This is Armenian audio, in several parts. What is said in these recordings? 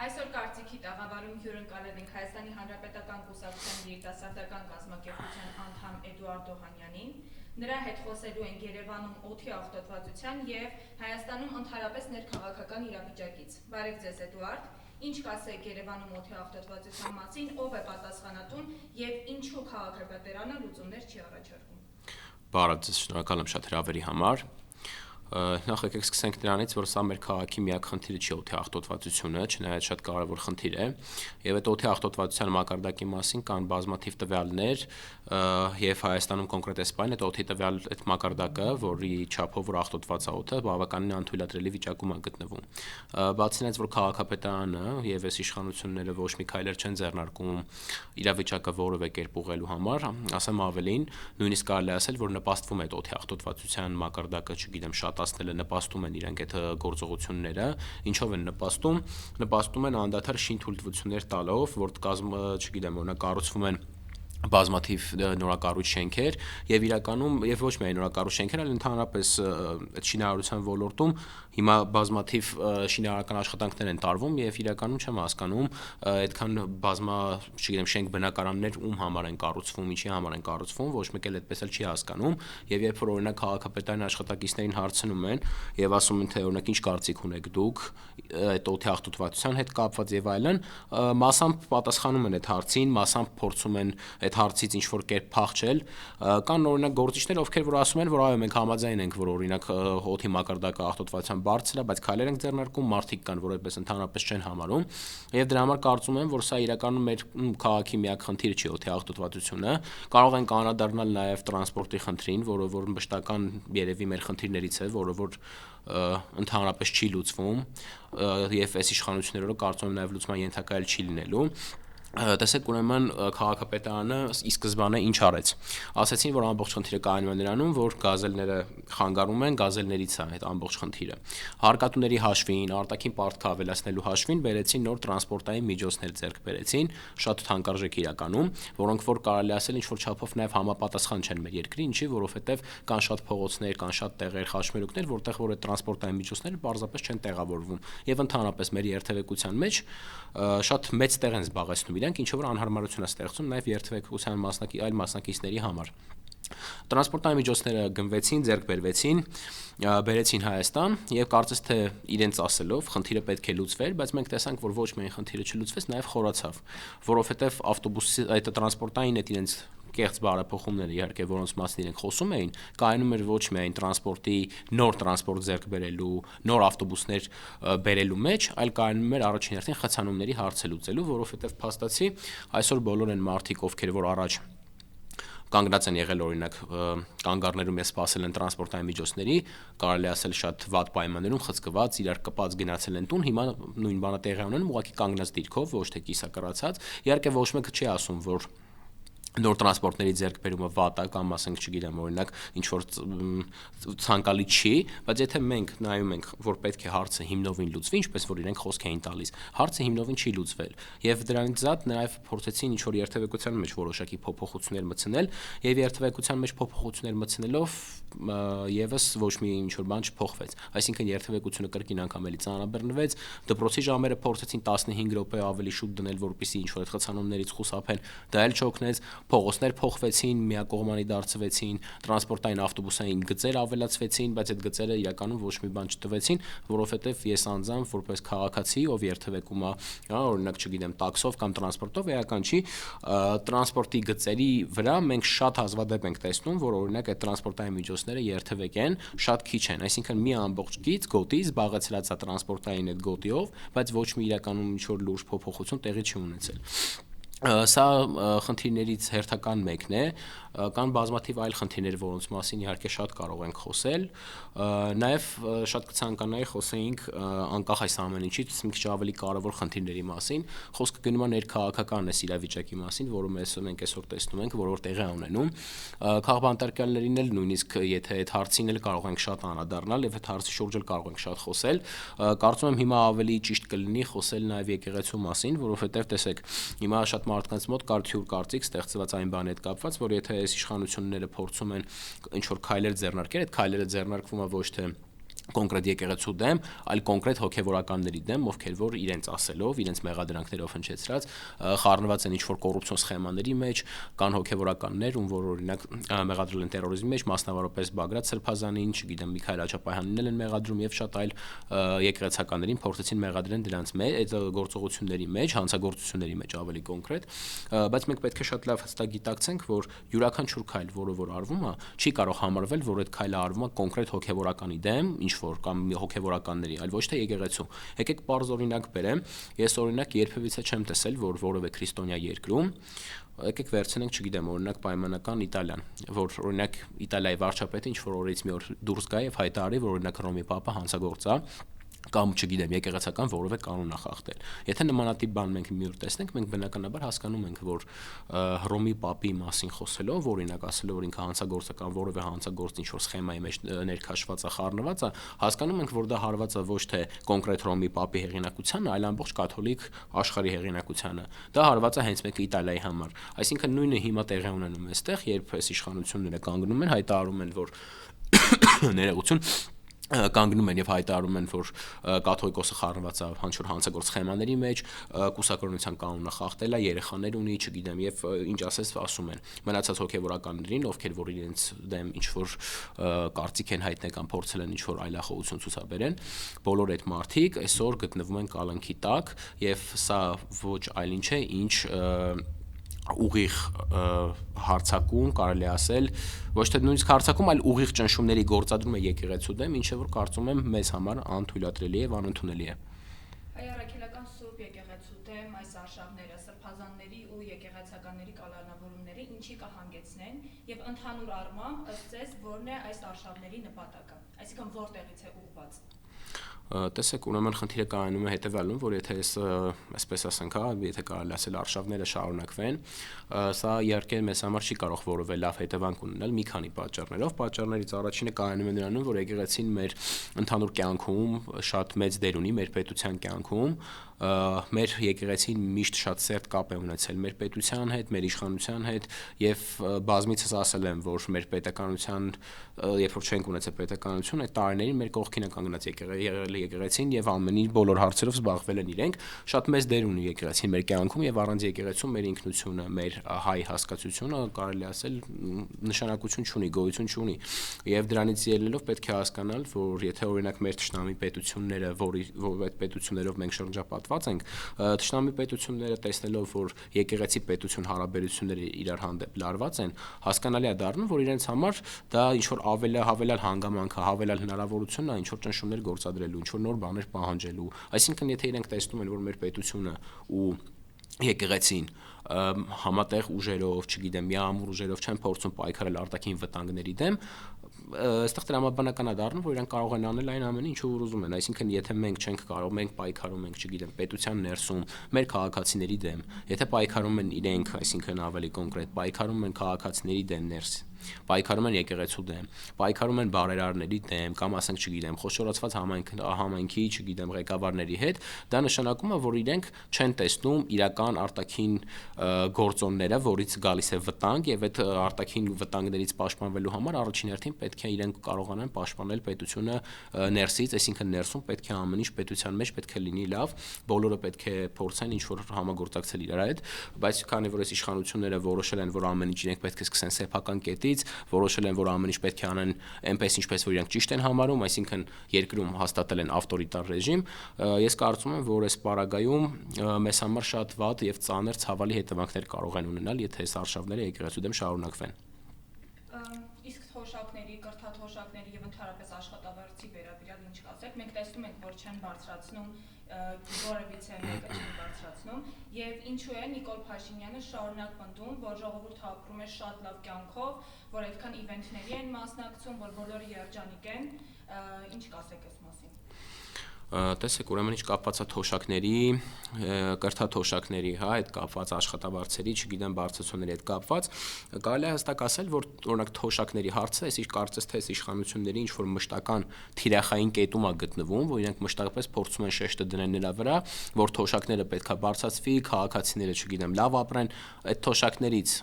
Այսօր կարծիքի տաղավարում հյուրընկալել ենք Հայաստանի Հանրապետական Կուսակցության երիտասարդական կազմակերպության անդամ Էդուարդ Օհանյանին։ Նրա հետ խոսելու ենք Երևանում օդի աղտոտվածության և Հայաստանում ընդհանրապես ներքաղաքական իրավիճակից։ Բարև ձեզ, Էդուարդ։ Ինչ կասեք Երևանում օդի աղտոտվածության մասին, ով է պատասխանատուն և ինչու քաղաքապետարանը լուծումներ չի առաջարկում։ Բարև ձեզ, շնորհակալ եմ շատ հրավերի համար։ Նախ եկեք սկսենք նրանից, որ սա մեր քաղաքի միակ խնդիրը չի օդի աղտոտվածությունը, չնայած շատ կարևոր խնդիր է, եւ այդ օդի աղտոտվածության մակարդակի մասին կան բազմաթիվ տվյալներ, եւ Հայաստանում կոնկրետ Իսպանիան այդ օդի տվյալ այդ մակարդակը, որի չափով որ աղտոտված է օդը, բավականին անթույլատրելի վիճակում է գտնվում։ Բացի նրանից, որ քաղաքապետարանը եւ այս իշխանությունները ոչ մի քայլեր չեն ձեռնարկում իրավիճակը որևէ կերպ ուղղելու համար, ասեմ ավելին, նույնիսկ կարելի է ասել, որ նպաստվում է այդ օդի աղտոտվածության մակարդակը, չգիտեմ, շատացնելը նպաստում են իրենք այդ գործողությունները, ինչով են նպաստում են անդադար շինթույլտվություններ տալով, որ չգիտեմ, օրինակ կառուցվում են բազմաթիվ նորակառույց շենքեր եւ իրականում եւ ոչ միայն նորակառույց շենքեր, այլ ընդհանրապես այդ շինարարության ոլորտում հիմա բազմաթիվ շինարարական աշխատանքներ են տարվում եւ իրականում չեմ հասկանում այդքան չգիտեմ, շենք բնակարաններ ում համար են կառուցվում, ինչի համար են կառուցվում, ոչ մեկ էլ այդպես էլ չի հասկանում եւ երբ որ օրինակ քաղաքապետարանի աշխատակիցներին հարցնում են եւ ասում են թե օրինակ ինչ կարծիք ունեք դուք այդ օդի աղտոտվածության հետ կապված եւ այլն, մասամբ պատասխանում են այդ հարցին, մասամբ փորձում են այդ հարցից ինչ որ կերպ փախչել, կան օրինակ գործիչներ, ովքեր որ ասում են, որ այո, մենք համաձայն ենք, որ օրինակ օդի մակարդակը աղտոտվածության բարձր է, բայց քայլեր ենք ձեռնարկում, մարդիկ կան, որ այդպես ընդհանրապես չեն համարում, եւ դրա համար կարծում եմ, որ սա իրականում մեր քաղաքի միակ խնդիրը չի օդի աղտոտվածությունը, կարող ենք անդրադառնալ նաեւ տրանսպորտի խնդրին, որ մշտական երևի մեր խնդիրներից է, որը որ ընդհանրապես չի լուծվում, եւ այս իշխանությունները կարծում եմ նաեւ լուծման ենթակա չի լինելու։ Տեսեք, ուրեմն քաղաքապետարանը ի սկզբանե ինչ արեց։ Ասացին, որ ամբողջ խնդիրը կայանում է նրանում, որ գազելները խանգարում են, գազելներից է այդ ամբողջ խնդիրը։ Հարկատուների հաշվին, արտաքին պարտքը ավելացնելու հաշվին բերեցին նոր տրանսպորտային միջոցներ ձեռք բերեցին, շատ թանկարժեք իրականում, որոնք որ կարելի ասել ինչ որ չափով նաև համապատասխան չեն մեր երկրի, ինչի, որովհետև կան շատ փողոցներ, կան շատ տեղեր, խաչմերուկներ, որտեղ որ այդ տրանսպորտային միջոցները պարզապես չեն տեղավորվում։ Եվ ընդհանրապես մեր երթևեկության մեջ շատ մեծ տեղ են զբաղեցնում իրենք, ինչը որ անհարմարություն է ստեղծում նաև երթևեկության այլ մասնակիցների համար։ Տրանսպորտային միջոցները գնվեցին, ձեռք բերվեցին, բերեցին Հայաստան եւ կարծես թե իրենց ասելով խնդիրը պետք է լուծվեր, բայց մենք տեսանք, որ ոչ միայն խնդիրը չլուծվեց, նաեւ խորացավ, որովհետեւ ավտոբուսի այդ տրանսպորտային այդ իրենց կեղծ բարեփոխումները իհարկե որոնց մասին իրենք խոսում էին, կայանում էր ոչ միայն տրանսպորտի նոր տրանսպորտ ձեռք բերելու, նոր ավտոբուսներ բերելու մեջ, այլ կայանում էր առաջին հերթին խցանումների հարցը լուծելու, որովհետեւ փաստացի այսօր բոլոր են մարդիկ, ովքեր որ առաջ կանգնած են եղել օրինակ կանգառներում եւ սպասել են տրանսպորտային միջոցների, կարելի ասել շատ վատ պայմաններում խցկված, իրար կպած գնացել են տուն, հիմա նույն բանը տեղի ունենում, ուղղակի կանգնած դիրքով, ոչ թե կիսակռացած։ Իհարկե ոչ մեկը չի ասում, որ նոր տրանսպորտների ձեռքբերումը վատ է կամ ասենք, չգիտեմ, օրինակ ինչ որ ցանկալի չի, բայց եթե մենք նայում ենք, որ պետք է հարցը հիմնովին լուծվի, ինչպես որ իրենք խոսք էին տալիս, հարցը հիմնովին չի լուծվել։ Եվ դրանից զատ նաև փորձեցին ինչ որ երթևեկության մեջ որոշակի փոփոխություններ մտցնել, եւ երթևեկության մեջ փոփոխություններ մտցնելով եւս ոչ մի ինչ որ բան չփոխվեց։ Այսինքն երթևեկությունը կրկին անգամ էլի ծանրաբեռնվեց, դպրոցի ժամերը փորձեցին 15 րոպե ավելի շուտ դնել, որպեսզի ինչ որ այդ խցանումներից խուսափեն, դա էլ չօգնեց, փողոցներ փոխվեցին, միակողմանի դարձվեցին, տրանսպորտային ավտոբուսային գծեր ավելացվեցին, բայց այդ գծերը իրականում ոչ մի բան չտվեցին, որովհետեւ ես անձամբ որպես քաղաքացի, ով երթևեկում է, օրինակ, չգիտեմ, տաքսով կամ տրանսպորտով, էական չի, տրանսպորտի գծերի վրա մենք շատ հազվադեպ ենք տեսնում, որ օրինակ այդ տրանսպորտային միջոցները երթևեկեն շատ քիչ են, այսինքն մի ամբողջ գոտի զբաղեցրած է տրանսպորտային այդ գոտիով, բայց ոչ մի իրականում ինչ որ լուրջ փոփոխություն տեղի չի ունեցել։ Սա խնդիրներից հերթական մեկն է, կան բազմաթիվ այլ խնդիրներ, որոնց մասին իհարկե շատ կարող ենք խոսել, նաև շատ կցանկանայի խոսեինք անկախ այս ամեն ինչից մի քիչ ավելի կարևոր խնդիրների մասին, խոսքը գնում է ներքաղաքական այս իրավիճակի մասին, որը մենք այսօր տեսնում ենք, որ տեղի է ունենում, քաղբանտարկյալներին էլ նույնիսկ եթե այդ հարցին էլ կարող ենք շատ անդրադառնալ եւ այդ հարցի շուրջ էլ կարող ենք շատ խոսել, կարծում եմ հիմա ավելի ճիշտ կլինի խոսել նաև եկեղեցու մասին, որովհետեւ տեսեք, հիմա շատ մարդկանց մոտ կար թյուր կարծիք ստեղծված այն բանի հետ կապված, որ եթե այս իշխանությունները փորձում են ինչ որ քայլեր ձեռնարկել, այդ քայլերը ձեռնարկվում է ոչ թե կոնկրետ եկեղեցու դեմ, այլ կոնկրետ հոգևորականների դեմ, ովքեր որ իրենց ասելով, իրենց մեղադրանքներով հնչեցրած խառնված են ինչ-որ կոռուպցիոն սխեմաների մեջ, կան հոգևորականներ, ում որ օրինակ մեղադրել են տերորիզմի մեջ, մասնավորապես Բագրատ Սրբազանին, չգիտեմ, Միքայել Աչապահյանին են մեղադրում եւ շատ այլ եկեղեցականներին փորձեցին մեղադրեն դրանց մեջ, այդ գործողությունների մեջ, հանցագործությունների մեջ ավելի կոնկրետ, բայց մենք պետք է շատ լավ հստակ գիտակցենք, որ յուրաքանչյուր քայլ, որը որ արվում է, չի կարող համարվել, որ այդ քայլը արվում է կոնկրետ հոգևորականի դեմ, որ կամ հոգևորականների, այլ ոչ թե եկեղեցու։ Եկեք պարզ օրինակ բերեմ, ես օրինակ երբևիցե չեմ տեսել, որ որևէ քրիստոնյա երկրում, եկեք վերցնենք, չգիտեմ, օրինակ պայմանական Իտալիան, որ օրինակ Իտալիայի վարչապետը ինչ որ օրից մի օր դուրս գա եւ հայտարարի, որ օրինակ Հռոմի Պապը հանցագործ է, կամ չգիտեմ, եկեղեցական որևէ կանոն է խախտել։ Եթե նմանատիպ բան մենք մի օր տեսնենք, մենք բնականաբար հասկանում ենք, որ Հռոմի Պապի մասին խոսելով, օրինակ ասելով, որ ինքը հանցագործ է կամ որևէ հանցագործ ինչ-որ սխեմայի մեջ ներքաշված է, խառնված է, հասկանում ենք, որ դա հարված է ոչ թե կոնկրետ Հռոմի Պապի հեղինակությանը, այլ ամբողջ կաթոլիկ աշխարհի հեղինակությանը։ Դա հարված է հենց մեկ Իտալիայի համար։ Այսինքն նույնը հիմա տեղի ունենում է այստեղ, երբ այս իշխանությունները կանգնում են, հայտարարում են, որ ներողություն կանգնում են եւ հայտարարում են, որ կաթողիկոսը խառնված է հանցոր հանցագործ սխեմաների մեջ, կուսակրոնության կանոնը խախտել է, երեխաներ ունի, չգիտեմ, եւ ինչ ասես ասում են։ Մնացած հոգեվորականներին, ովքեր որ իրենց դեմ ինչ որ կարծիք են հայտնել կամ փորձել են ինչ որ այլախոհություն ցուցաբերեն, բոլոր այդ մարդիկ այսօր գտնվում են կալանքի տակ եւ սա ոչ այլ ինչ է, ինչ ուղիղ հարցակում, կարելի ասել, ոչ թե նույնիսկ հարցակում, այլ ուղիղ ճնշումների գործադրում է եկեղեցու դեմ, ինչը որ կարծում եմ մեզ համար անթույլատրելի եւ անընդունելի է։ Հայ-առաքելական Սուրբ եկեղեցու դեմ այս արշավները, սրբազանների ու եկեղեցականների կալանավորումները ինչի կհանգեցնեն եւ ընդհանուր առմամբ ըստ ձեզ որն է այս արշավների նպատակը, այսինքն որտեղից է ուղղված։ Տեսեք, ուրեմն խնդիրը կայանում է հետևյալում, որ եթե այսպես ասենք, եթե կարելի ասել արշավները շարունակվեն, սա իհարկե մեզ համար չի կարող որևէ լավ հետևանք ունենալ մի քանի պատճառներով։ Պատճառներից առաջինը կայանում է նրանում, որ եկեղեցին մեր ընդհանուր կյանքում շատ մեծ դեր ունի մեր պետության կյանքում, մեր եկեղեցին միշտ շատ սերտ կապ է ունեցել մեր պետության հետ, մեր իշխանության հետ եւ բազմիցս ասել եմ, որ մեր պետականության, երբ որ չենք ունեցել պետականություն, այդ տարիներին մեր կողքին է կանգնած եկեղեցին եւ ամենի բոլոր հարցերով զբաղվել են իրենք, շատ մեծ դեր ունի եկեղեցին մեր կյանքում եւ առանց եկեղեցու մեր ինքնությունը, մեր հայ հասկացությունը կարելի ասել նշանակություն չունի, գոյություն չունի։ Եվ դրանից ելնելով պետք է հասկանալ, որ եթե օրինակ մեր ճշնամի պետությունները, որ այդ պետություններով մենք շրջապատված ենք, ճշնամի պետությունները տեսնելով, որ եկեղեցի պետություն հարաբերությունները իրար հանդեպ լարված են, հասկանալի է դառնում, որ իրենց համար դա ինչ որ հավելյալ հանգամանք է, հավելյալ հնարավորություն է ինչ որ ճնշումներ գործադրելու, ինչ որ նոր բաներ պահանջելու։ Այսինքն, եթե իրենք տեսնում են, որ մեր պետությունը ու եկեղեցին համատեղ ուժերով, չգիտեմ, միամուռ ուժերով չեն փորձում պայքարել արտաքին վտանգների դեմ, այստեղ տրամաբանական է դառնում, որ իրենք կարող են անել այն ամենը, ինչ որ ուզում են, այսինքն եթե մենք չենք կարող, մենք պայքարում ենք, չգիտեմ, պետության ներսում մեր քաղաքացիների դեմ, եթե պայքարում են իրենք, այսինքն ավելի կոնկրետ, պայքարում են քաղաքացիների դեմ ներս, պայքարում են եկեղեցու դեմ, պայքարում են բարերարների դեմ, կամ ասենք, չգիտեմ, խոշորացված համայնքի, չգիտեմ, ղեկավարների հետ, դա նշանակում է, որ իրենք չեն տեսնում իրական արտաքին գործոնները, որից գալիս է վտանգ, եւ այդ արտաքին վտանգներից պաշտպանվելու համար առաջին հերթին պետք է իրենք կարողանան պաշտպանել պետությունը ներսից, այսինքն ներսում պետք է ամեն ինչ պետության մեջ պետք է լինի լավ, բոլորը պետք է փորձեն ինչ որ համագործակցել իրար հետ, բայց քանի որ այս իշխանությունները որոշել են, որ ամեն ինչ իրենք պետք է սկսեն սեփական կետից, որոշել են, որ ամեն ինչ պետք է անեն այնպես ինչպես որ իրենք ճիշտ են համարում, այսինքն երկրում հաստատել են ավտորիտար ռեժիմ, ես կարծում եմ, որ այս պարագայում մեզ համար շատ վատ եւ ծանր ցավալի հետևանքներ կարող են ունենալ, եթե այս արշավները եկեղեցու դեմ շարունակվեն։ Իսկ թոշակների, կրթաթոշակների եւ ընդհանրապես աշխատավարձի վերաբերյալ ինչ կասեք, մենք տեսնում ենք, որ չեն բարձրացնում, որևիցե մեկը չեն բարձրացնում, եւ ինչու է Նիկոլ Փաշինյանը շարունակ պնդում, որ ժողովուրդը ապրում է շատ լավ կյանքով, որ այդքան իվենթների են մասնակցում, որ բոլորը երջանիկ են, ինչ կասեք այս մասին։ Տեսեք, ուրեմն ինչ կապված է թոշակների, կրթաթոշակների, այդ կապված աշխատավարձերի, չգիտեմ, բարձրացումների հետ կապված, կարելի է հստակ ասել, որ օրինակ թոշակների հարցը, այս կարծես թե այս իշխանությունների ինչ որ մշտական թիրախային կետում է գտնվում, որ իրենք մշտապես փորձում են շեշտը դնել նրա վրա, որ թոշակները պետքա բարձրացվի, քաղաքացիները, չգիտեմ, լավ ապրեն, այդ թոշակներից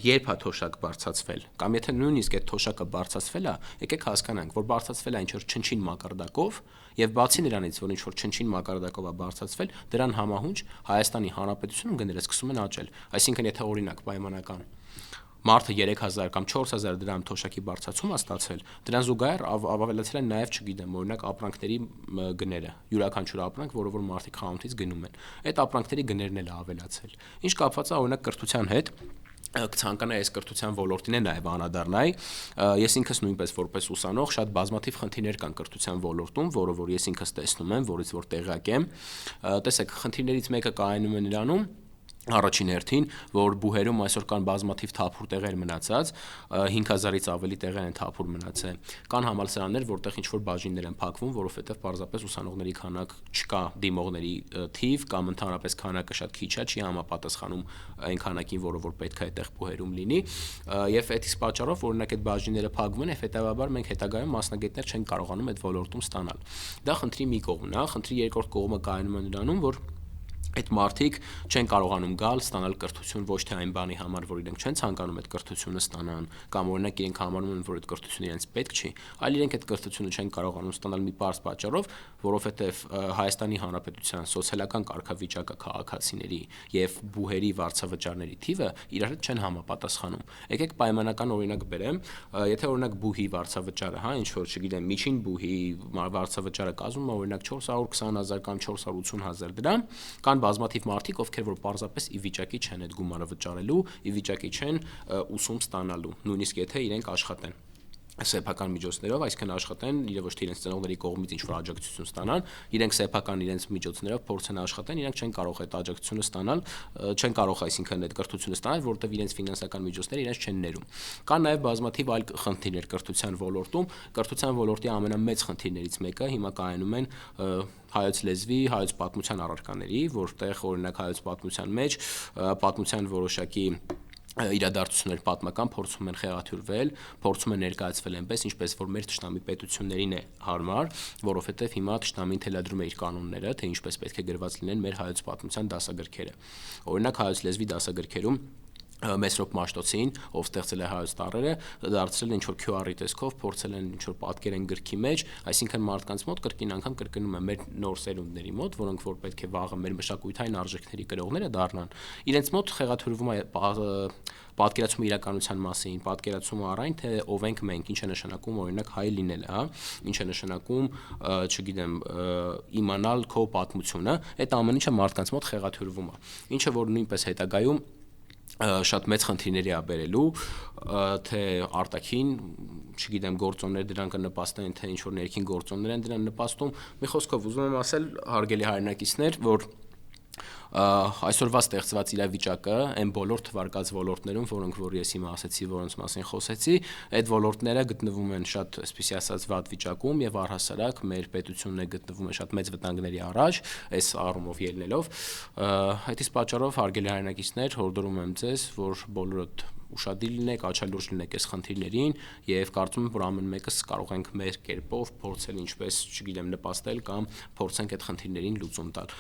երբ է թոշակ բարձրացվել, կամ եթե նույնիսկ այդ թոշակը բարձրացվել է, եկեք հասկանանք, որ բարձրացվել է ինչ-որ չնչին մակարդակով, եւ բացի նրանից, որ ինչ-որ չնչին մակարդակով է բարձրացվել, դրան համահունչ Հայաստանի Հանրապետությունում գները սկսում են աճել։ Այսինքն, եթե օրինակ պայմանական մարդը 3000 կամ 4000 դրամ թոշակի բարձրացում է ստացել, դրան զուգահեռ ավելացել են նաև, չգիտեմ, օրինակ ապրանքների գները, յուրաքանչյուր ապրանք, որը որ մարդիկ խանութից գնում են։ Այդ ապրանքների գներն էլ ավելացել։ Ինչ կապված է օրինակ կրթության հետ, կցանկանայի այս կրթության ոլորտին է նաև անդրադառնայի, ես ինքս նույնպես որպես ուսանող շատ բազմաթիվ խնդիրներ կան կրթության ոլորտում, որը որ ես ինքս տեսնում եմ, որից որ տեղյակ եմ։ Տեսեք, խնդիրներից մեկը կայանում է նրանում, առաջին հերթին, որ բուհերում այսօր կան բազմաթիվ թափուր տեղեր մնացած, 5000-ից ավելի տեղեր են թափուր մնացել։ Կան համալսարաններ, որտեղ ինչ-որ բաժիններ են փակվում, որովհետև պարզապես ուսանողների քանակ չկա, դիմողների թիվ կամ ընդհանրապես քանակը շատ քիչ է, չի համապատասխանում այն քանակին, որը որ պետք է այդտեղ բուհերում լինի, եւ այդ իսկ պատճառով օրինակ այդ բաժինները փակվում են, եւ հետեւաբար մենք հետագայում մասնագետներ չեն կարողանում այդ ոլորտում ստանալ։ Դա խնդրի մի կողմն է, խնդրի երկրորդ կողմը կայանում է նրանում, որ այդ մարդիկ չեն կարողանում գալ ստանալ կրթություն ոչ թե այն բանի համար, որ իրենք չեն ցանկանում այդ կրթությունը ստանան, կամ օրինակ իրենք համարում են, որ այդ կրթությունը իրենց պետք չի, այլ իրենք այդ կրթությունը չեն կարողանում ստանալ մի պարզ պատճառով, որովհետև Հայաստանի Հանրապետության սոցիալական կարգավիճակը քաղաքացիների եւ բուհերի վարձավճարների թիվը իրար հետ չեն համապատասխանում։ Եկեք պայմանական օրինակ բերեմ, եթե օրինակ բուհի վարձավճարը, ինչ որ չգիտեմ, միջին բուհի վարձավճարը կազմում է օրինակ 420,000 կամ 480,000 դրամ, կան բազմաթիվ մարդիկ, ովքեր որ պարզապես ի վիճակի չեն այդ գումարը վճարելու, ի վիճակի չեն ուսում ստանալու, նույնիսկ եթե իրենք աշխատեն սեփական միջոցներով, այսինքն աշխատեն, իրենք ոչ թե իրենց ծնողների կողմից ինչ-որ աջակցություն ստանան, իրենք սեփական իրենց միջոցներով փորձեն աշխատեն, իրենք չեն կարող այդ աջակցությունը ստանալ, չեն կարող այսինքն այդ կրթությունը ստանալ, որովհետև իրենց ֆինանսական միջոցները իրենց չեն ներում։ Կան նաև բազմաթիվ այլ խնդիրներ կրթության ոլորտում, կրթության ոլորտի ամենամեծ խնդիրներից մեկը հիմա կայանում են հայոց լեզվի, հայոց պատմության առարկաների, որտեղ օրինակ հայոց պատմության մեջ պատմության որոշակի իրադարձություններ պատմական փորձում են խեղաթյուրվել, փորձում են ներկայացվել այնպես, ինչպես որ մեր ճշտամի պետություններին է հարմար, որովհետև հիմա ճշտամին թելադրում է իր կանոնները, թե ինչպես պետք է գրված լինեն մեր հայոց պատմության դասագրքերը։ Օրինակ հայոց լեզվի դասագրքերում Մեսրոպ Մաշտոցին, ով ստեղծել է հայոց տառերը, դարձրել ինչ որ QR-ի տեսքով, փորձել են ինչ որ պատկեր են գրքի մեջ, այսինքն մարդկանց մոտ կրկին անգամ կրկնում է մեր նոր սերունդների մոտ, որոնք որ պետք է վաղը մեր մշակութային արժեքների կրողները դառնան, իրենց մոտ խեղաթյուրվում է պատկերացումը իրականության մասին, պատկերացումը առայն թե ով ենք մենք, ինչ է նշանակում օրինակ հայ լինելը, հա, ինչ է նշանակում, չգիտեմ, իմանալ քո պատմությունը, այդ ամեն ինչը մարդկանց մոտ խեղաթյուրվում է, ինչը որ նույնպես հետագայում շատ մեծ խնդիրների է բերելու, թե արտաքին, չգիտեմ, գործոններ դրան կնպաստեն, թե ինչ որ ներքին գործոններ են դրան նպաստում։ Մի խոսքով ուզում եմ ասել, հարգելի հայրենակիցներ, որ այսօրվա ստեղծված իրավիճակը այն բոլոր թվարկած ոլորտներում, որոնք որ ես հիմա ասեցի, որոնց մասին խոսեցի, այդ ոլորտները գտնվում են շատ, այսպեսի ասած, վատ վիճակում եւ առհասարակ մեր պետությունն է գտնվում է շատ մեծ վտանգների առաջ, այս առումով ելնելով, այդ իսկ պատճառով հարգելի հայրենակիցներ, հորդորում եմ ձեզ, որ բոլորդ ուշադիր լինեք, աչալուրջ լինեք այս խնդիրներին եւ կարծում եմ, որ ամեն մեկս կարող ենք մեր կերպով փորձել ինչպես, չգիտեմ, նպաստել կամ փորձենք այդ խնդիրներին լուծում տալ։